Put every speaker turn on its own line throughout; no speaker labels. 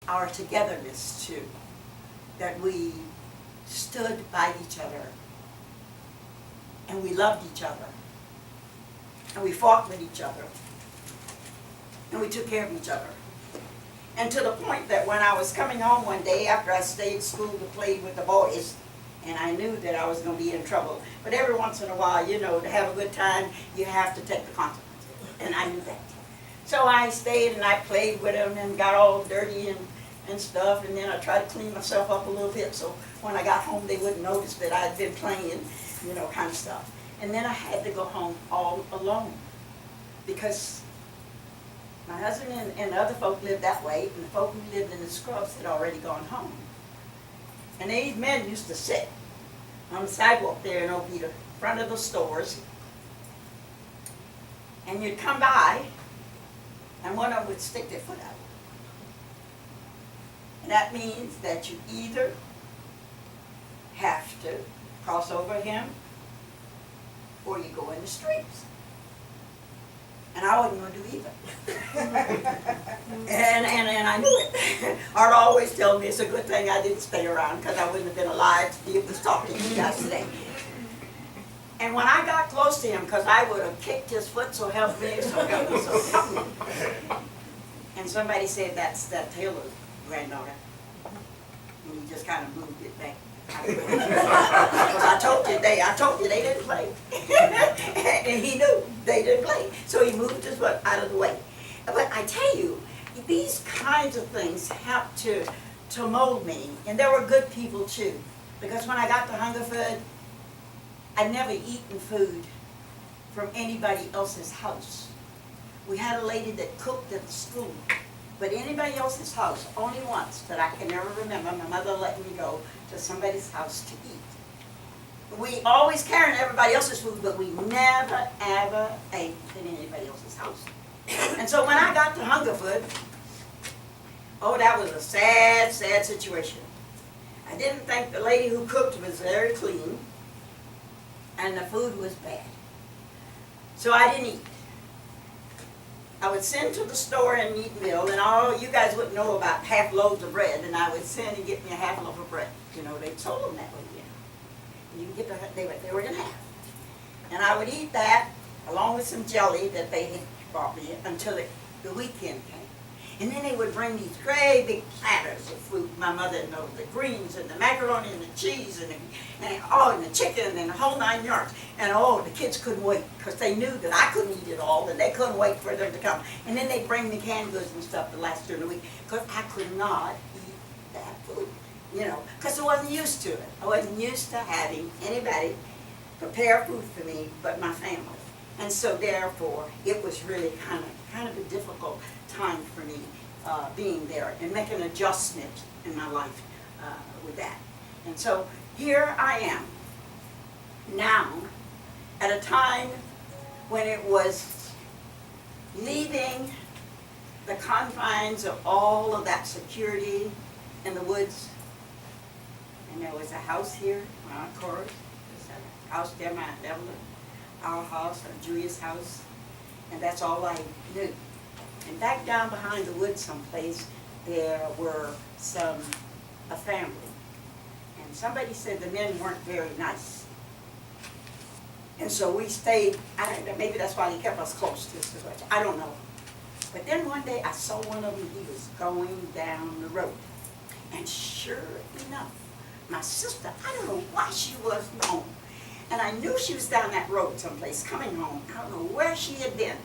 our togetherness too, that we stood by each other, and we loved each other, and we fought with each other, and we took care of each other. And to the point that when I was coming home one day after I stayed at school to play with the boys, and I knew that I was going to be in trouble, but every once in a while, you know, to have a good time, you have to take the consequences, and I knew that. So I stayed and I played with them and got all dirty and stuff, and then I tried to clean myself up a little bit so when I got home they wouldn't notice that I'd been playing, you know, kind of stuff. And then I had to go home all alone because my husband and the other folk lived that way, and the folk who lived in the scrubs had already gone home. And these men used to sit on the sidewalk there in over the front of the stores, and you'd come by, and one of them would stick their foot out. And that means that you either have to cross over him, or you go in the streets. And I wasn't going to do either. and I knew it. Art always told me it's a good thing I didn't stay around because I wouldn't have been alive to be able to talk to you guys today. And when I got close to him, because I would have kicked his foot, so help me, so help me, so help me. And somebody said that's that Taylor's granddaughter. And he just kind of moved it back. Because I told you they didn't play. And he knew they didn't play. So he moved his foot out of the way. But I tell you, these kinds of things helped to mold me. And there were good people too. Because when I got to Hungerford, I'd never eaten food from anybody else's house. We had a lady that cooked at the school. But anybody else's house, only once that I can ever remember, my mother let me go to somebody's house to eat. We always carried everybody else's food, but we never, ever ate in anybody else's house. And so when I got to Hungerford, oh, that was a sad, sad situation. I didn't think the lady who cooked was very clean, and the food was bad. So I didn't eat. I would send to the store and eat meal, and all you guys wouldn't know about half loaves of bread, and I would send and get me a half loaf of bread. You know, they sold them that way, you know. You can get they were in half. And I would eat that along with some jelly that they had brought me until the weekend came. And then they would bring these great big platters of food. My mother knows the greens and the macaroni and the cheese and the chicken and the whole 9 yards. And oh, the kids couldn't wait because they knew that I couldn't eat it all and they couldn't wait for them to come. And then they'd bring me canned goods and stuff the last during the week because I could not eat that food, you know, because I wasn't used to it. I wasn't used to having anybody prepare food for me but my family. And so therefore, it was really kind of a difficult time for me being there and making an adjustment in my life with that. And so here I am now at a time when it was leaving the confines of all of that security in the woods. And there was a house here, of course, there's a house there, my Evelyn, our house, or Julia's house, and that's all I knew. And back down behind the woods someplace, there were a family. And somebody said the men weren't very nice. And so we stayed, I don't know, maybe that's why they kept us close to us. I don't know. But then one day I saw one of them, he was going down the road. And sure enough, my sister, I don't know why she wasn't home. And I knew she was down that road someplace, coming home. I don't know where she had been.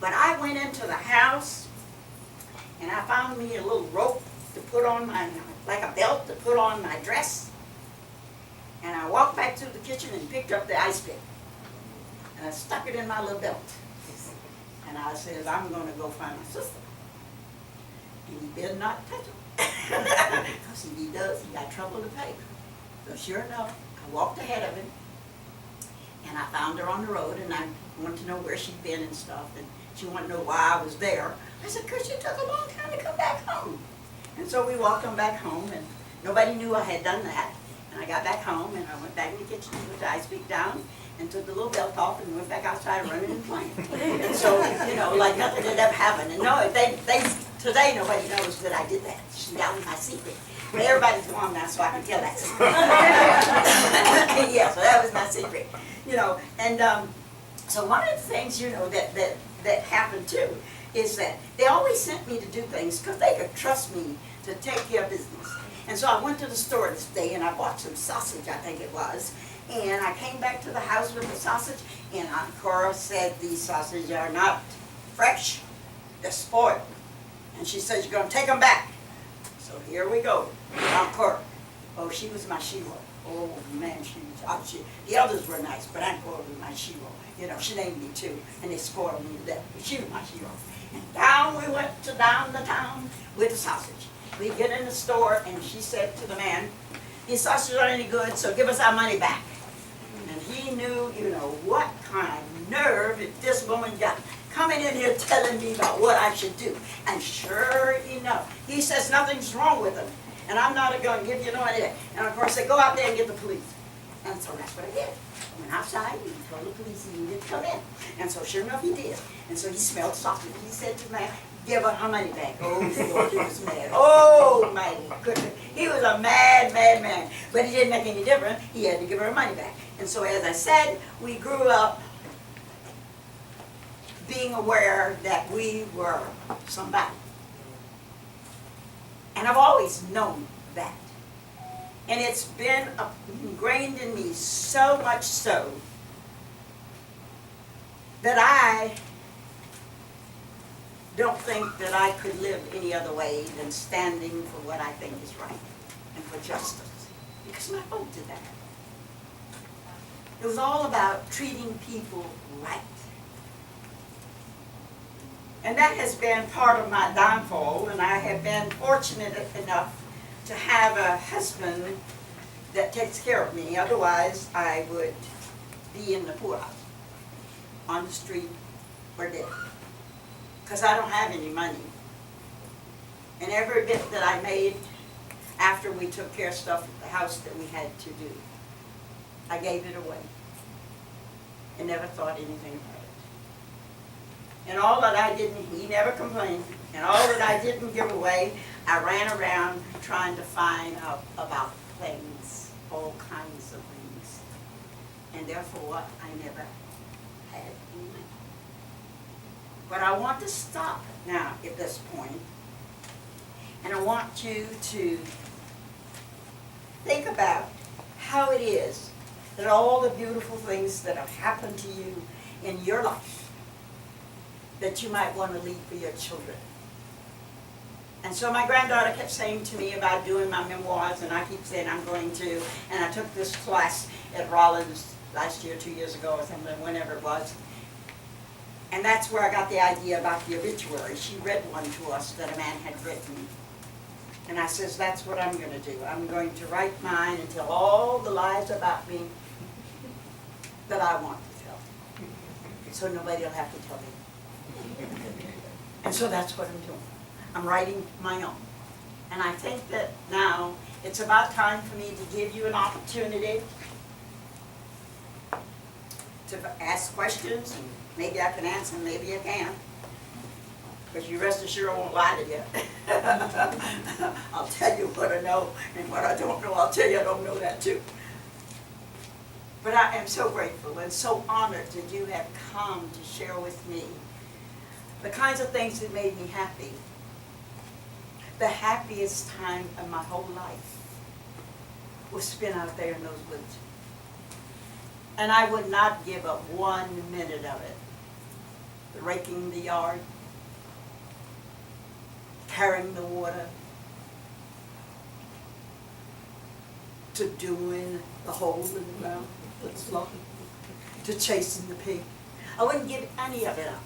But I went into the house, and I found me a little rope to put on my, like a belt to put on my dress. And I walked back to the kitchen and picked up the ice pick. And I stuck it in my little belt. And I said, I'm going to go find my sister. And he better not touch her. Because if he does, he got trouble to pay. So sure enough, I walked ahead of him, and I found her on the road, and I wanted to know where she'd been and stuff, and she wanted to know why I was there. I said, because you took a long time to come back home. And so we walked on back home, and nobody knew I had done that. And I got back home, and I went back in the kitchen and put the ice pick down, and took the little belt off, and went back outside running and playing. And so, you know, like nothing had ever happened. And no, they Today, nobody knows that I did that. That was my secret. But everybody's gone now, so I can tell that secret. Yeah, so that was my secret. You know, and so one of the things, you know, that happened too, is that they always sent me to do things because they could trust me to take care of business. And so I went to the store this day and I bought some sausage, I think it was, and I came back to the house with the sausage, and Aunt Cora said these sausages are not fresh, they're spoiled. And she says, you're going to take them back. So here we go. Aunt Cora. Oh, she was my shero. Oh, man, the others were nice, but Aunt Cora was my shero. You know, she named me too, and they spoiled me to death. But she was my shero. And down we went down the town with the sausage. We get in the store, and she said to the man, these sausages aren't any good, so give us our money back. And he knew, you know, what kind of nerve this woman got, coming in here telling me about what I should do. And sure enough, he says nothing's wrong with them. And I'm not going to give you no idea. And of course, they go out there and get the police. And so that's what I did. I went outside and told the police he needed to come in. And so sure enough, he did. And so he smelled sausage. He said to me, give her money back. Oh, Lord, he was mad. Oh, my goodness. He was a mad, mad man. But it didn't make any difference. He had to give her money back. And so as I said, we grew up being aware that we were somebody. And I've always known that. And it's been ingrained in me so much so that I don't think that I could live any other way than standing for what I think is right and for justice. Because my folks did that. It was all about treating people right. And that has been part of my downfall, and I have been fortunate enough to have a husband that takes care of me. Otherwise, I would be in the poorhouse, on the street, or dead. Because I don't have any money. And every bit that I made after we took care of stuff at the house that we had to do, I gave it away. And never thought anything about it. And all that I didn't, he never complained, and all that I didn't give away, I ran around trying to find out about things, all kinds of things. And therefore, I never had any money. But I want to stop now at this point, and I want you to think about how it is that all the beautiful things that have happened to you in your life that you might want to leave for your children. And so my granddaughter kept saying to me about doing my memoirs, and I keep saying I'm going to, and I took this class at Rollins last year, 2 years ago or something, whenever it was. And that's where I got the idea about the obituary. She read one to us that a man had written. And I says, that's what I'm going to do. I'm going to write mine and tell all the lies about me that I want to tell. So nobody will have to tell me. And so that's what I'm doing. I'm writing my own. And I think that now it's about time for me to give you an opportunity to ask questions, and maybe I can answer, maybe I can't. Because you rest assured I won't lie to you. I'll tell you what I know, and what I don't know, I'll tell you I don't know that too. But I am so grateful and so honored that you have come to share with me the kinds of things that made me happy. The happiest time of my whole life was spent out there in those woods. And I would not give up 1 minute of it. Raking the yard, carrying the water, to doing the hole in the ground, to chasing the pig. I wouldn't give any of it up.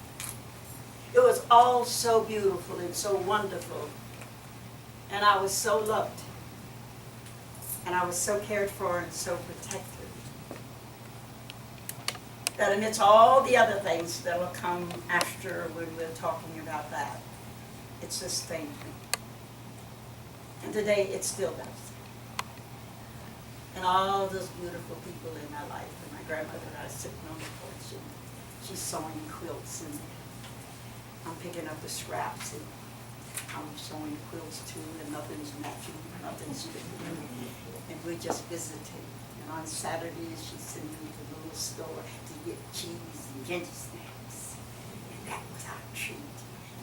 It was all so beautiful and so wonderful. And I was so loved. And I was so cared for and so protected. That amidst all the other things that will come after when we're talking about that, it sustained me. And today it still does. And all those beautiful people in my life, and my grandmother and I sitting on the porch, and she's sewing quilts, and I'm picking up the scraps, and I'm sewing quilts too, and nothing's matching, nothing's fitting. And we just visited. And on Saturdays, she'd send me to the little store to get cheese and ginger snaps. And that was our treat.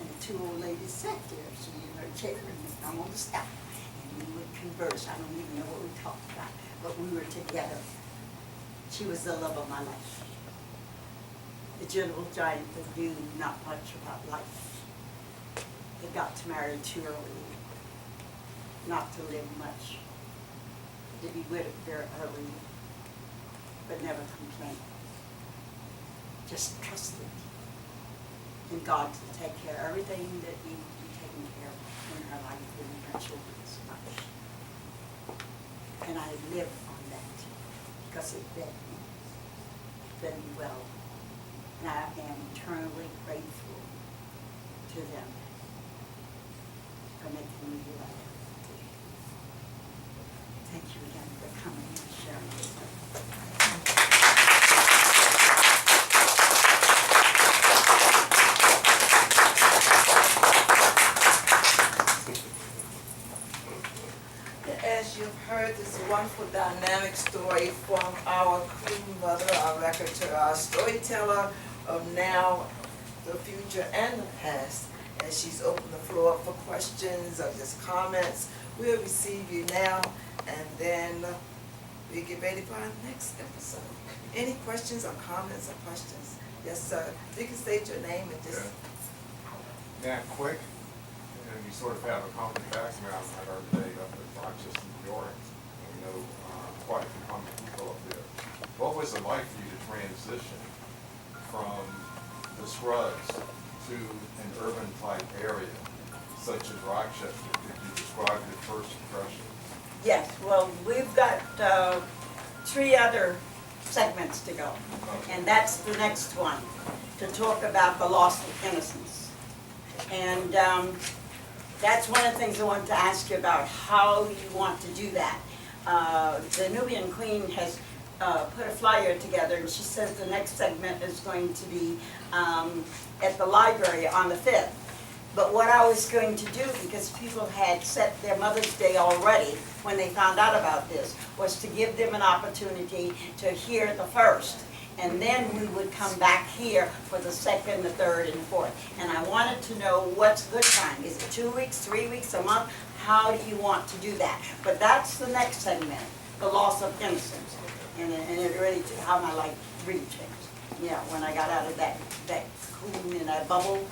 And the two old ladies sat there, she in her chair, and I'm on the step. And we would converse. I don't even know what we talked about, but we were together. She was the love of my life. The gentle giant that knew not much about life. They got to marry too early, not to live much, to be widowed very early, but never complained. Just trusted in God to take care of everything that needed to be taken care of in her life and in her children's life. And I live on that because it fed me. It fed me well. And I am eternally grateful to them for making me who I am today. Thank you again for coming and sharing with me.
As you've heard this wonderful dynamic story from our Queen Mother, our record, our storyteller of now, the future, and the past, as she's opened the floor up for questions or just comments, we'll receive you now, and then we get ready for our next episode. Any questions or comments or questions? Yes, sir. You can state your name and just...
Yeah, quick, and you sort of have a common background. I heard today up in Rochester, New York, and we know quite a few prominent people up there. What was it like for you to transition from the Scrubs to an urban type area such as Rochester? Could you describe your first impression?
Yes, well, we've got 3 other segments to go. And that's the next one, to talk about the loss of innocence. And that's one of the things I wanted to ask you about, how you want to do that. The Nubian Queen has put a flyer together, and she says the next segment is going to be at the library on the 5th. But what I was going to do, because people had set their Mother's Day already when they found out about this, was to give them an opportunity to hear the first. And then we would come back here for the 2nd, the 3rd, and 4th. And I wanted to know what's good time. Is it 2 weeks, 3 weeks, a month? How do you want to do that? But that's the next segment, the loss of innocence. And it really, how my life really changed. Yeah, when I got out of that cocoon in that bubble,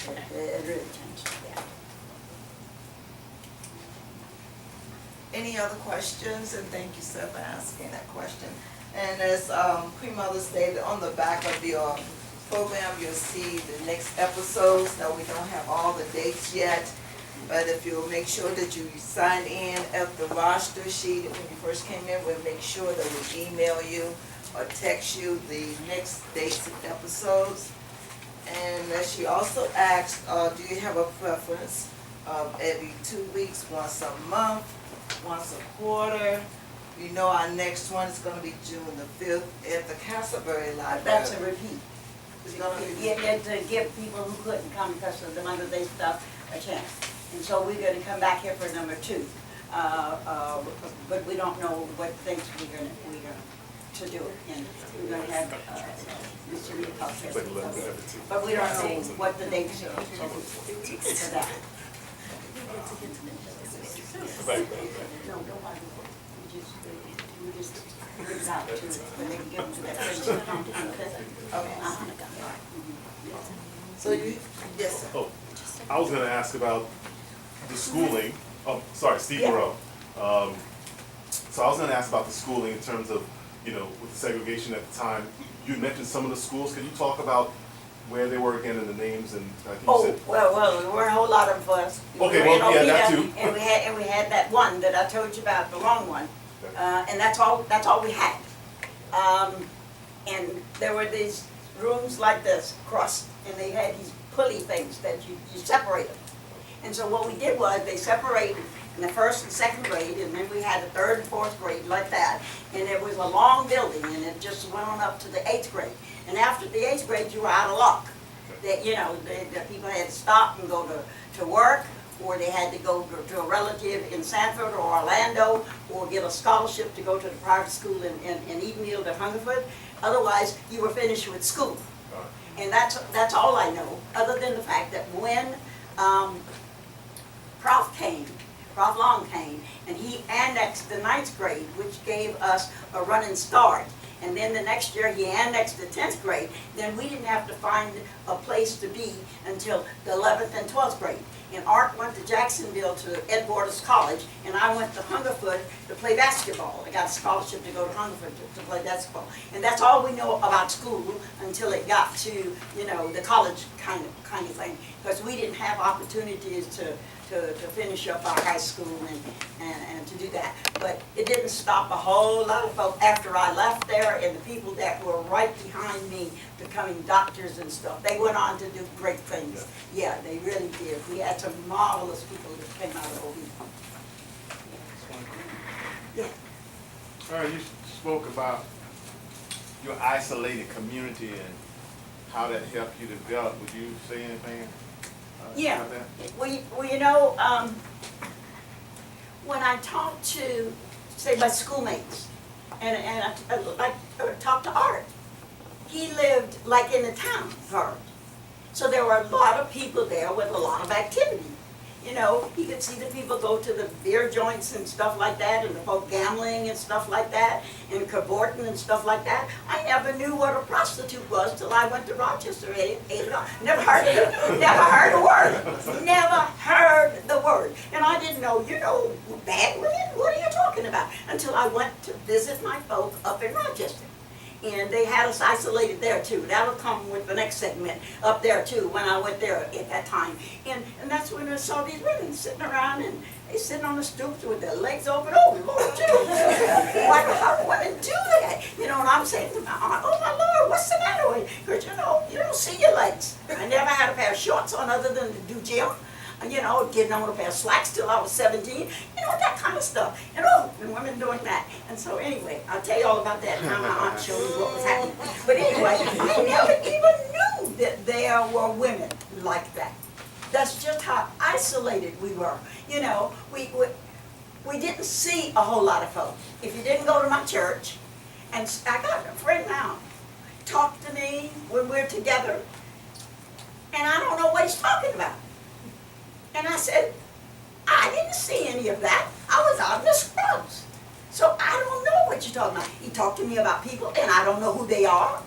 it really changed, yeah.
Any other questions? And thank you, sir, for asking that question. And as Queen Mother stated, on the back of your program, you'll see the next episodes. Now, we don't have all the dates yet, but if you'll make sure that you sign in at the roster sheet when you first came in, we'll make sure that we email you or text you the next dates and episodes. And as she also asked, do you have a preference of every 2 weeks, once a month, once a quarter? You know our next one is going to be June the 5th at the Castleberry Library.
That's a repeat.
It's gonna be-
Yeah, to give people who couldn't come because of the Mother's Day stuff a chance. And so we're going to come back here for number 2. But we don't know what things we're going to do. And we're going to have Mr. Reed talk to us. But we don't know what the dates are for that. No, nobody. We just figure it out too, when they can get to that friendship on the 5th.
Okay. So you, yes, sir.
Oh, I was gonna ask about the schooling. Oh, sorry, Steve
Yeah.
Moreau. So I was gonna ask about the schooling in terms of, you know, with the segregation at the time. You mentioned some of the schools. Can you talk about where they were again and the names and I think you
Oh,
said.
well, there were a whole lot of us.
Okay,
We were in
well, yeah, that
Oneida,
too.
And we had that one that I told you about, the long one. And that's all we had. And there were these rooms like this across, and they had these pulley things that you separated. And so what we did was they separated in the 1st and 2nd grade, and then we had the 3rd and 4th grade like that. And it was a long building, and it just went on up to the 8th grade. And after the 8th grade, you were out of luck. That, you know, the people had to stop and go to work, or they had to go to a relative in Sanford or Orlando, or get a scholarship to go to the private school in Edenfield or Hungerford. Otherwise, you were finished with school. And that's all I know, other than the fact that when Prof Long came, and he annexed the ninth grade, which gave us a running start. And then the next year he annexed the 10th grade, then we didn't have to find a place to be until the 11th and 12th grade. And Art went to Jacksonville to Ed Waters College, and I went to Hungerford to play basketball. I got a scholarship to go to Hungerford to play basketball. And that's all we know about school until it got to, you know, the college kind of thing. Because we didn't have opportunities to finish up our high school and to do that. But it didn't stop a whole lot of folks after I left there, and the people that were right behind me becoming doctors and stuff. They went on to do great things. Yeah, they really did. We had some marvelous people that came out of OB. Yeah.
You spoke about your isolated community and how that helped you develop. Would you say anything
Yeah.
about that?
Well, you know, when I talk to, say, my schoolmates, and I talked to Art, he lived like in a town part. So there were a lot of people there with a lot of activity. You know, he could see the people go to the beer joints and stuff like that, and the folk gambling and stuff like that, and cavorting and stuff like that. I never knew what a prostitute was till I went to Rochester at 8 o'clock. Never heard a word. Never heard the word. And I didn't know, you know, bad women? What are you talking about? Until I went to visit my folk up in Rochester. And they had us isolated there too. That'll come with the next segment up there too, when I went there at that time. And that's when I saw these women sitting around, and they sitting on the stoops with their legs open. Oh Lord, how do women do that? You know, and I'm saying to my aunt, oh my Lord, what's the matter with you? Because you know, you don't see your legs. I never had a pair of shorts on other than to do gym. You know, getting on a pair of slacks till I was 17, you know, that kind of stuff. And oh, and women doing that. And so anyway, I'll tell you all about that now. My aunt showed me what was happening. But anyway, I never even knew that there were women like that. That's just how isolated we were. You know, we didn't see a whole lot of folks. If you didn't go to my church, and I got a friend now, talk to me when we're together, and I don't know what he's talking about. And I said, I didn't see any of that. I was out in the scrubs. So I don't know what you're talking about. He talked to me about people, and I don't know who they are.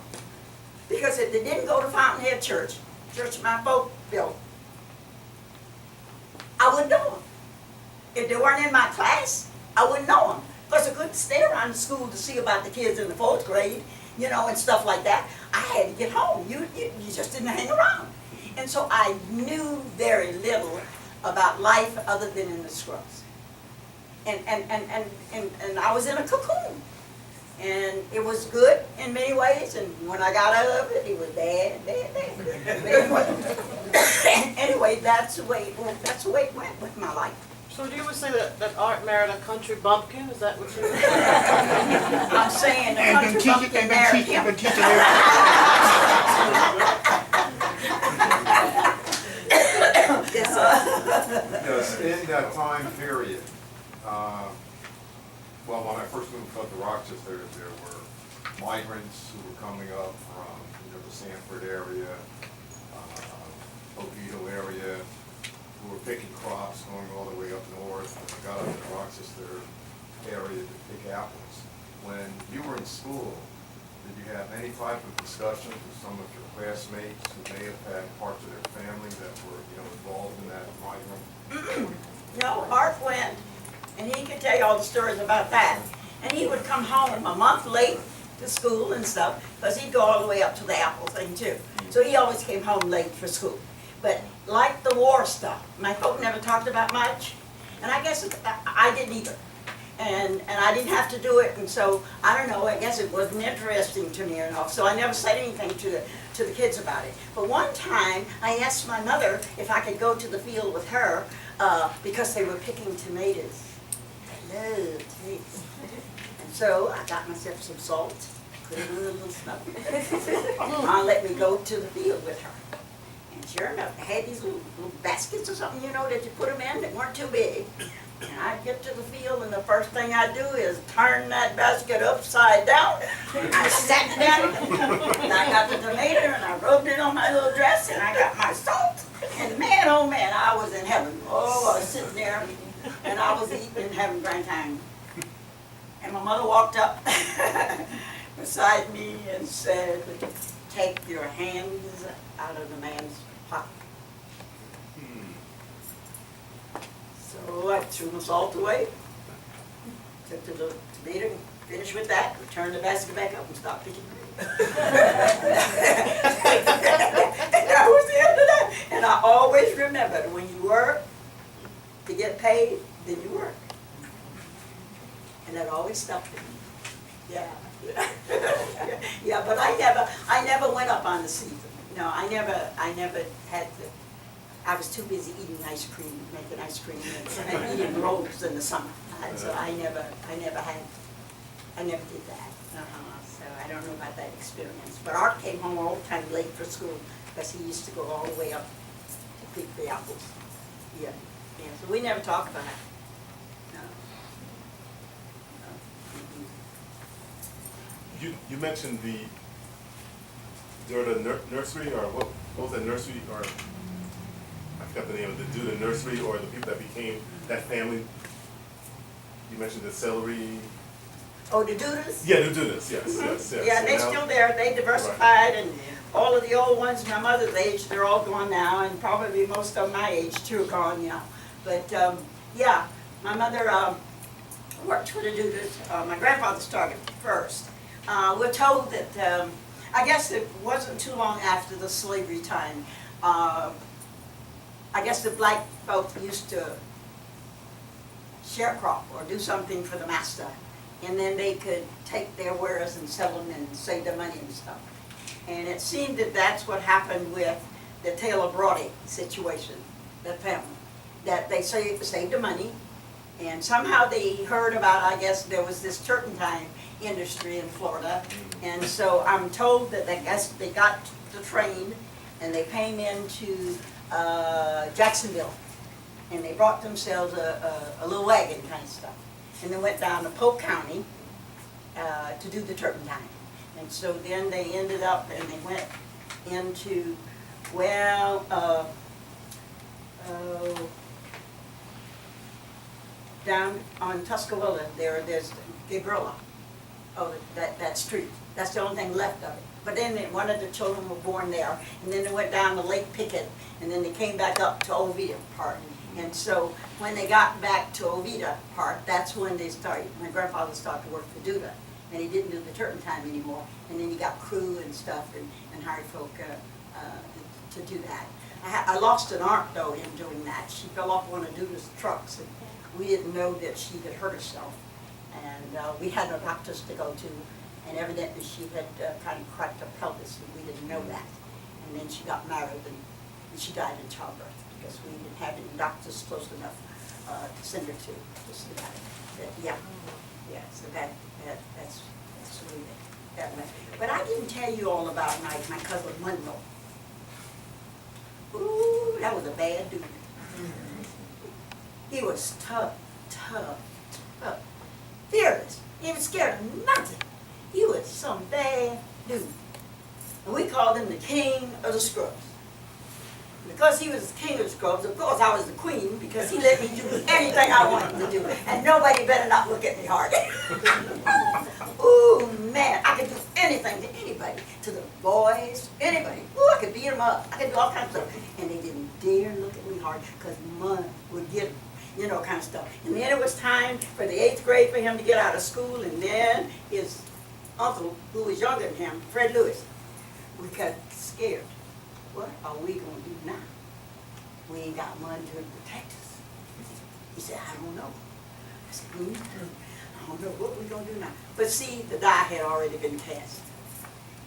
Because if they didn't go to Fountainhead Church my folk built, I wouldn't know them. If they weren't in my class, I wouldn't know them. Because I couldn't stay around the school to see about the kids in the 4th grade, you know, and stuff like that. I had to get home. You just didn't hang around. And so I knew very little about life other than in the scrubs. And I was in a cocoon. And it was good in many ways, and when I got out of it, it was bad. Anyway, that's the way it went with my life.
So do you would say that Art married a country bumpkin? Is that what you
I'm saying the country bumpkin married him.
Yes, in that time period, well, when I first moved up to Rochester, there were migrants who were coming up from the Sanford area, Oviedo area, who were picking crops going all the way up north, and got up to the Rochester area to pick apples. When you were in school, did you have any type of discussions with some of your classmates who may have had parts of their family that were, involved in that migrant?
No, Art went, and he could tell you all the stories about that. And he would come home a month late to school and stuff, because he'd go all the way up to the apple thing too. So he always came home late for school. But like the war stuff, my folk never talked about much, and I guess I didn't either. And I didn't have to do it, and so, I don't know, I guess it wasn't interesting to me enough, so I never said anything to the kids about it. But one time, I asked my mother if I could go to the field with her, because they were picking tomatoes. I love tomatoes. And so, I got myself some salt, put it in a little snuff. Mom let me go to the field with her. And sure enough, they had these little baskets or something, you know, that you put them in that weren't too big. And I'd get to the field, and the first thing I'd do is turn that basket upside down. I sat down, and I got the tomato, and I rubbed it on my little dress, and I got my salt. And man, oh man, I was in heaven. Oh, I was sitting there, and I was eating and having a grand time. And my mother walked up beside me and said, "Take your hands out of the man's pocket." So I threw my salt away, took to the tomato, finished with that, returned the basket back up and stopped picking grapes. And that was the end of that. And I always remembered, when you work to get paid, then you work. And that always stuck with me. Yeah. Yeah, but I never went up on the season. No, I never had to. I was too busy eating ice cream, making ice cream, and eating rolls in the summer. And so I never did that. So I don't know about that experience. But Art came home all the time late for school because he used to go all the way up to pick the apples. Yeah, yeah. So we never talked about it. No. No.
You mentioned during the nursery, or what was that nursery, or I forgot the name of it, the nursery, or the people that became that family. You mentioned the celery.
Oh, the Dudas?
Yeah, the Dudas, yes.
Yeah,
So
they're
now-
still there. They diversified, and all of the old ones my mother's age, they're all gone now, and probably most of my age too are gone now. But yeah, my mother worked for the Dudas. My grandfather started first. We're told that, I guess it wasn't too long after the slavery time, I guess the black folk used to sharecrop or do something for the master, and then they could take their wares and sell them and save their money and stuff. And it seemed that that's what happened with the Taylor Brodie situation, that family, that they saved the money, and somehow they heard about, I guess there was this turpentine industry in Florida, and so I'm told that they got the train and they came into Jacksonville, and they brought themselves a little wagon kind of stuff, and they went down to Polk County to do the turpentine. And so then they ended up, and they went into, down on Tuscaloosa, there's Gabrilla. Oh, that street. That's the only thing left of it. But then one of the children were born there, and then they went down to Lake Pickett, and then they came back up to Oviedo Park. And so when they got back to Oviedo Park, that's when my grandfather started to work for Duda, and he didn't do the turpentine anymore. And then he got crew and stuff and hired folk to do that. I lost an aunt though in doing that. She fell off one of Duda's trucks, and we didn't know that she had hurt herself. And we had no doctors to go to, and evidently she had kind of cracked her pelvis, and we didn't know that. And then she got married, and she died in childbirth because we didn't have any doctors close enough to send her to see that. But yeah, so that's the way that went. But I didn't tell you all about my cousin Munro. Ooh, that was a bad dude. He was tough. Fearless. He was scared of nothing. He was some bad dude. And we called him the king of the scrubs. Because he was the king of the scrubs, of course I was the queen, because he let me do anything I wanted to do. And nobody better not look at me hard. Ooh, man, I could do anything to anybody. To the boys, anybody. Ooh, I could beat them up. I could do all kinds of stuff. And they didn't dare look at me hard, because mud would get them. You know, kind of stuff. And then it was time for the 8th grade for him to get out of school, and then his uncle, who was younger than him, Fred Lewis, we got scared. What are we going to do now? We ain't got money to protect us. He said, I don't know. I said, I don't know what we're going to do now. But see, the die had already been cast,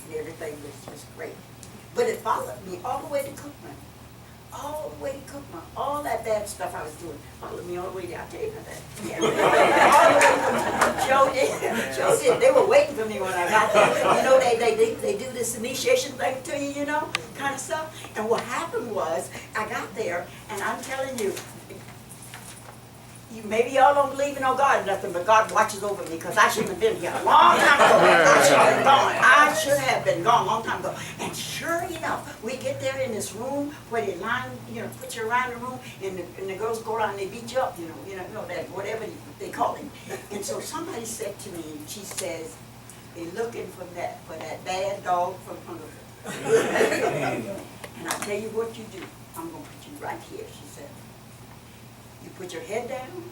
and everything was just great. But it followed me all the way to Cookman. all the way to Cookman, all that bad stuff I was doing, followed me all the way there. I tell you about that. Yeah. All the way to Joe did. They were waiting for me when I got there. You know, they do this initiation thing to you, you know, kind of stuff. And what happened was, I got there, and I'm telling you, maybe y'all don't believe in no God or nothing, but God watches over me, because I shouldn't have been here a long time ago. I should have been gone. I should have been gone a long time ago. And sure enough, we get there in this room where they line, you know, put you around the room, and the girls go around and they beat you up, you know that whatever they call it. And so somebody said to me, she says, they're looking for that bad dog from Hungerford. And I tell you what you do. I'm gonna put you right here, she said. You put your head down,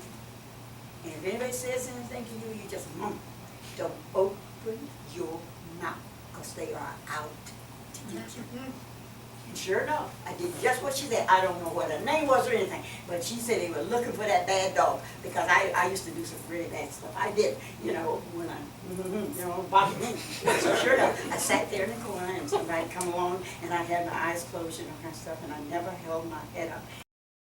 and if anybody says anything to you, you just don't open your mouth, because they are out to get you. And sure enough, I did just what she said. I don't know what her name was or anything, but she said they were looking for that bad dog, because I used to do some really bad stuff. I did, you know, when I, you know, bother me. So sure enough, I sat there in the corner, and somebody come along, and I had my eyes closed and all kind of stuff, and I never held my head up.